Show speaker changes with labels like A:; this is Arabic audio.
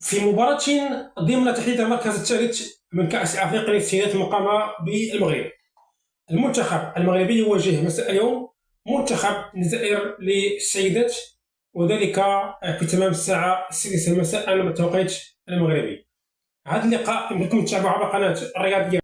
A: في مباراة ضمن تحديد المركز الثالث من كأس أفريقيا للسيدات المقامة بالمغرب، المنتخب المغربي يواجه مساء اليوم منتخب الجزائر للسيدات، وذلك في تمام الساعة 6 مساء بالتوقيت المغربي. هذا اللقاء يمكنكم تتابعوه على قناة الرياضية.